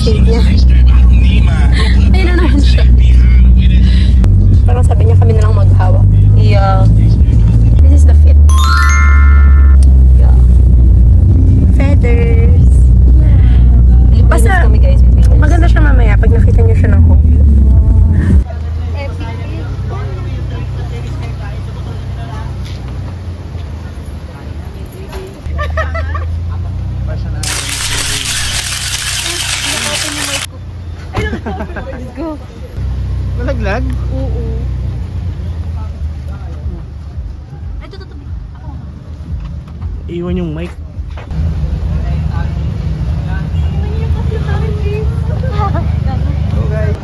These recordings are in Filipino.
fit niya. Ayun na naman siya. Parang sabi niya kami na lang maghawak. Yeah. This is the fit. Yeah. Feathers. Basta, kami guys, maganda siya mamaya pag nakita niyo siya ng home. Let's go. Malaglag? Oo. Iwan yung mic. Go guys.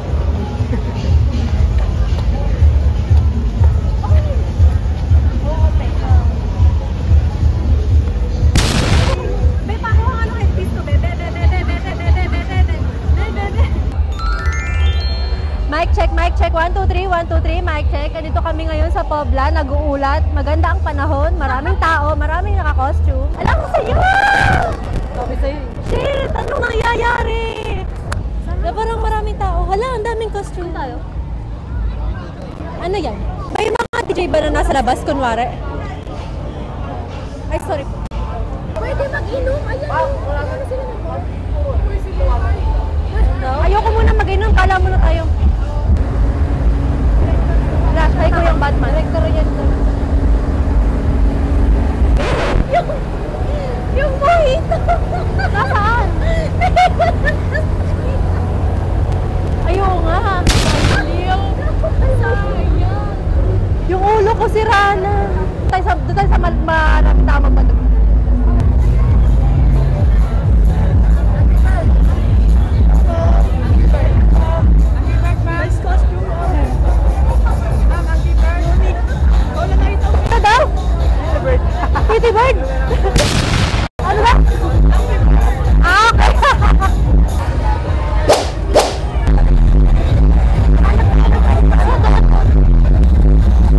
Mic check, 1, 2, 3, 1, 2, 3, mic check. Andito kami ngayon sa Pobla, nag-uulat. Maganda ang panahon, maraming tao, maraming naka-costume. Alam ko sa'yo! Sabi sa'yo. Shit! Anong nangyayari? Na parang maraming tao. Hala, ang daming costume tayo. Ano yan? May mga DJ ba na nasa labas, kunwari? Ay, sorry. Pwede mag-inom. Ayan. Ano sila nag-inom? Ayoko muna mag-inom. Kala muna tayo. Try ko yung Batman. Rector yan. Yung mojito. Nasaan? Ayaw nga. Yung ulo ko sira na. Doon tayo sa maraming tao magpatag. Pretty bird! Ano ba? Ah, okay!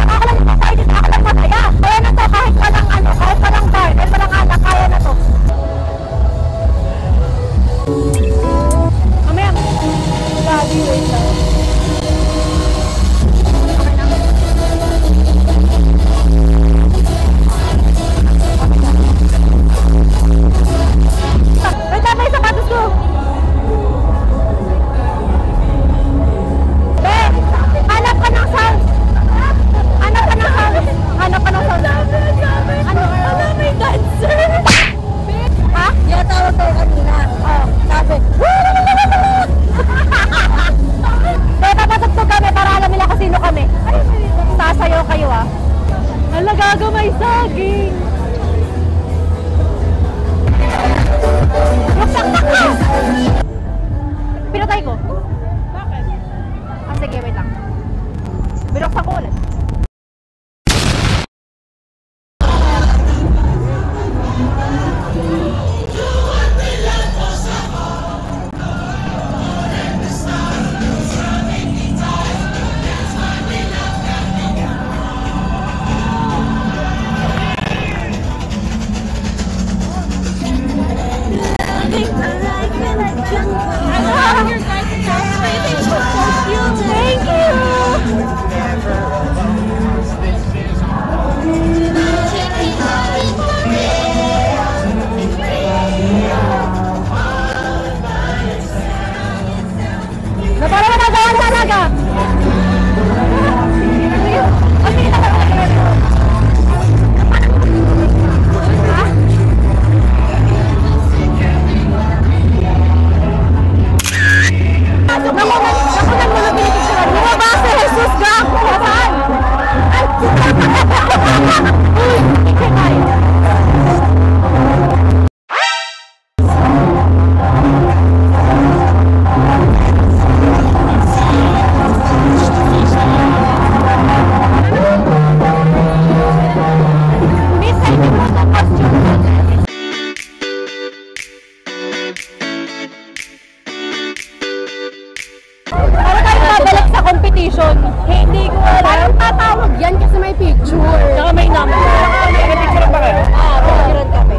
Ako lang excited, ako lang masaya. Kaya na to, kahit walang ano, kahit walang bar, kahit walang anak, kaya na to. Mamaya, lagi, wait lang. May saging! Magtaktak ka! Pinatay ko. Bakit? Ah, sige, wait lang. Binuksan ko ulit. competition. Hindi ko alam. Parang tatawag yan kasi may picture. Saka may number. May picture pa kayo? Picturean kami.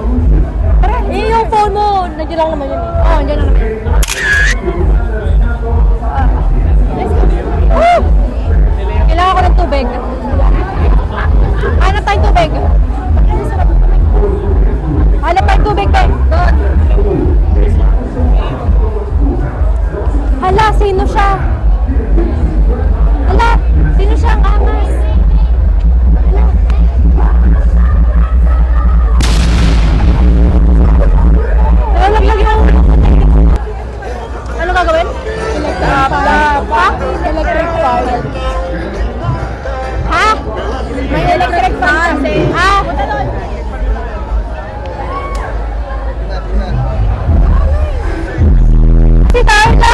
Yung phone mo, nandiyan lang naman yun eh. Nandiyan lang naman yun. tubig. Hanap tayong tubig. Hanap tayong tubig, be. Hala, sino siya? Hala, sino siya ang amas? Nalalaglag yung... Ano gagawin? Electric fan. Ha? May electric fan kasi. Ha? Si Tarla!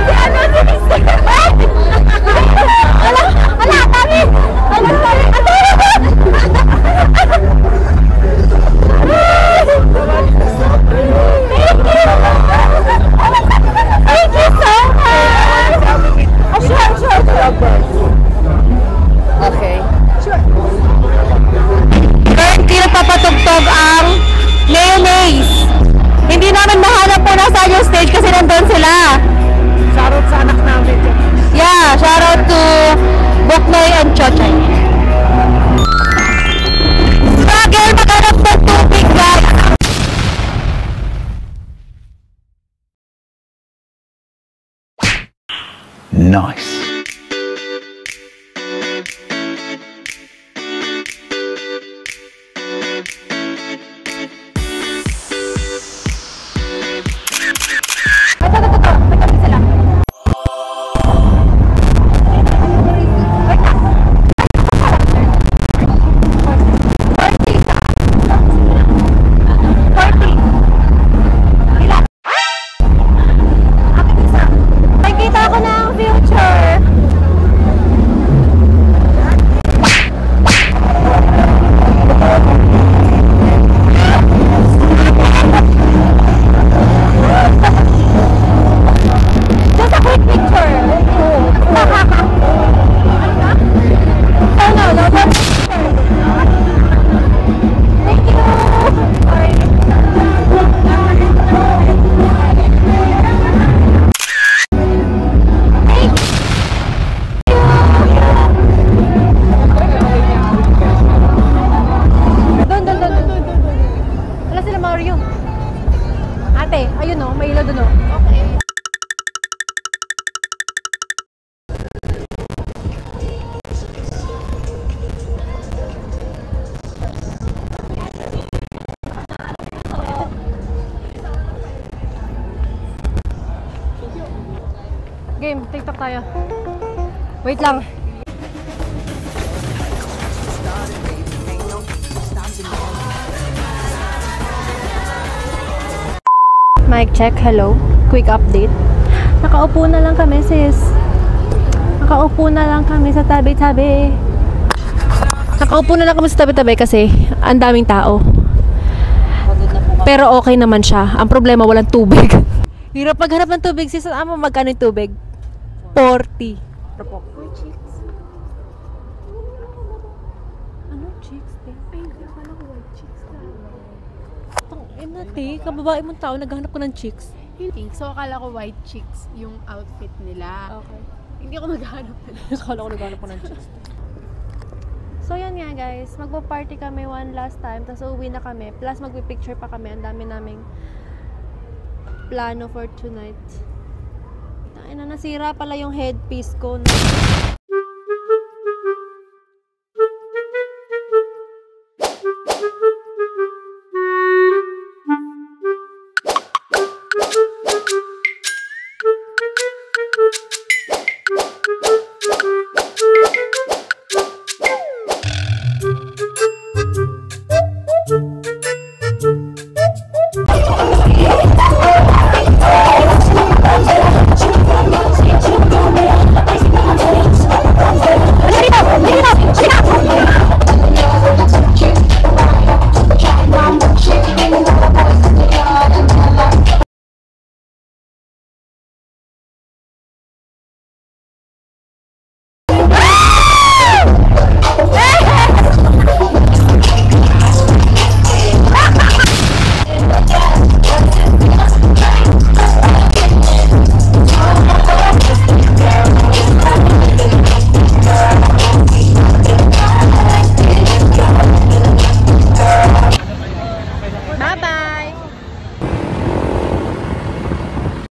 Si ano? Si Mr. Ala! Ala! Tami! Ala! Tami! Thank you so much! Sure. Okay. Currently, nagpapatugtog ang mayonnaise. Hindi namin mahanap po nasa yung stage kasi nandun sila. Shoutout sa anak namin. Yeah, shout out to Boknoy and Chochay. Struggle maghanap ng tubig, guys. Nice. Ito. Magkabit sila. Nakikita ko na ang future. Just a quick picture. No picture. Thank you. Doon. Wala sila Mario. Ate, ayun o, may ilaw doon o. Okay. Game, TikTok tayo. Wait lang. Mic check, hello. Quick update. Nakaupo na lang kami, sis. Nakaupo na lang kami sa tabi-tabi. Nakaupo na lang kami sa tabi-tabi kasi ang daming tao. Pero okay naman siya. Ang problema, walang tubig. Hirap maghanap ng tubig, sis. Ano magkano yung tubig? 40. Ano chicks, te? Ay, akala ko white chicks ka. Ina, te. Kababae mong tao, naghahanap ko ng chicks. Pink. So, akala ko white chicks yung outfit nila. Okay. Hindi ako naghahanap na. Akala ko naghahanap ko ng chicks. So, yan nga guys. Magpa-party kami one last time. Tapos uuwi na kami. Plus, magpipicture pa kami. Ang dami naming plano for tonight. Ay na, nasira pala yung headpiece ko.